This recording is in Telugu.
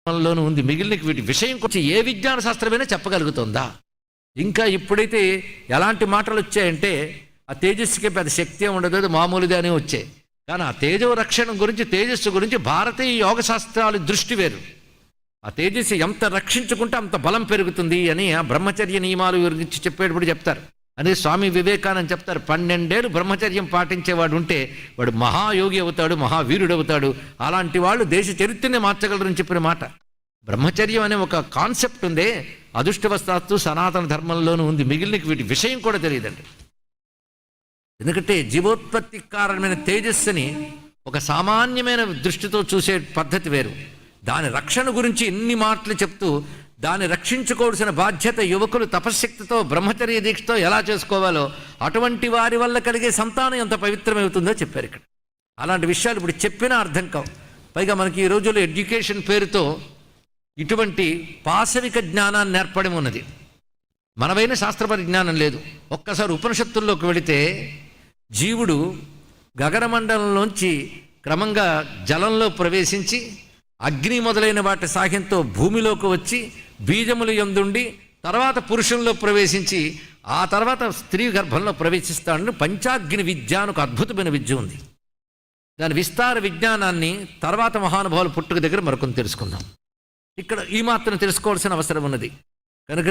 లోను ఉంది. మిగిలిన వీటి విషయం కొంచెం ఏ విజ్ఞాన శాస్త్రమైనా చెప్పగలుగుతుందా? ఇంకా ఇప్పుడైతే ఎలాంటి మాటలు వచ్చాయంటే ఆ తేజస్సుకి పెద్ద శక్తి ఉండదు, అది మామూలుగానే వచ్చాయి. కానీ ఆ తేజో రక్షణ గురించి, తేజస్సు గురించి భారతీయ యోగ శాస్త్రాల దృష్టి వేరు. ఆ తేజస్సు ఎంత రక్షించుకుంటే అంత బలం పెరుగుతుంది అని ఆ బ్రహ్మచర్య నియమాలు గురించి చెప్పేటప్పుడు చెప్తారు. అదే స్వామి వివేకానంద చెప్తారు, 12 ఏళ్ళు బ్రహ్మచర్యం పాటించేవాడు ఉంటే వాడు మహాయోగి అవుతాడు, మహావీరుడు అవుతాడు. అలాంటి వాళ్ళు దేశ చరిత్రనే మార్చగలరని చెప్పిన మాట. బ్రహ్మచర్యం అనే ఒక కాన్సెప్ట్ ఉందే, అదృష్టవశాత్తు సనాతన ధర్మంలోనూ ఉంది. మిగిలిన వీటి విషయం కూడా తెలియదండి. ఎందుకంటే జీవోత్పత్తి కారణమైన తేజస్సుని ఒక సామాన్యమైన దృష్టితో చూసే పద్ధతి వేరు. దాని రక్షణ గురించి ఎన్ని మాటలు చెప్తూ దాన్ని రక్షించుకోవాల్సిన బాధ్యత యువకులు తపశ్శక్తితో బ్రహ్మచర్య దీక్షతో ఎలా చేసుకోవాలో, అటువంటి వారి వల్ల కలిగే సంతానం ఎంత పవిత్రమవుతుందో చెప్పారు ఇక్కడ. అలాంటి విషయాలు ఇప్పుడు చెప్పినా అర్థం కావు. పైగా మనకి ఈ రోజుల్లో ఎడ్యుకేషన్ పేరుతో ఇటువంటి పాశవిక జ్ఞానాన్ని నేర్పడం ఉన్నది. మనవైన శాస్త్ర పరిజ్ఞానం లేదు. ఒక్కసారి ఉపనిషత్తుల్లోకి వెళితే జీవుడు గగనమండలంలోంచి క్రమంగా జలంలో ప్రవేశించి అగ్ని మొదలైన వాటి సాయంతో భూమిలోకి వచ్చి బీజములు యందుండి తర్వాత పురుషంలో ప్రవేశించి ఆ తర్వాత స్త్రీ గర్భంలో ప్రవేశిస్తాడని పంచాగ్ని విద్య అని ఒక అద్భుతమైన విద్య ఉంది. దాని విస్తార విజ్ఞానాన్ని తర్వాత మహానుభావుల పుట్టుక దగ్గర మరికొంత తెలుసుకుందాం. ఇక్కడ ఈ మాత్రం తెలుసుకోవాల్సిన అవసరం ఉన్నది. కనుక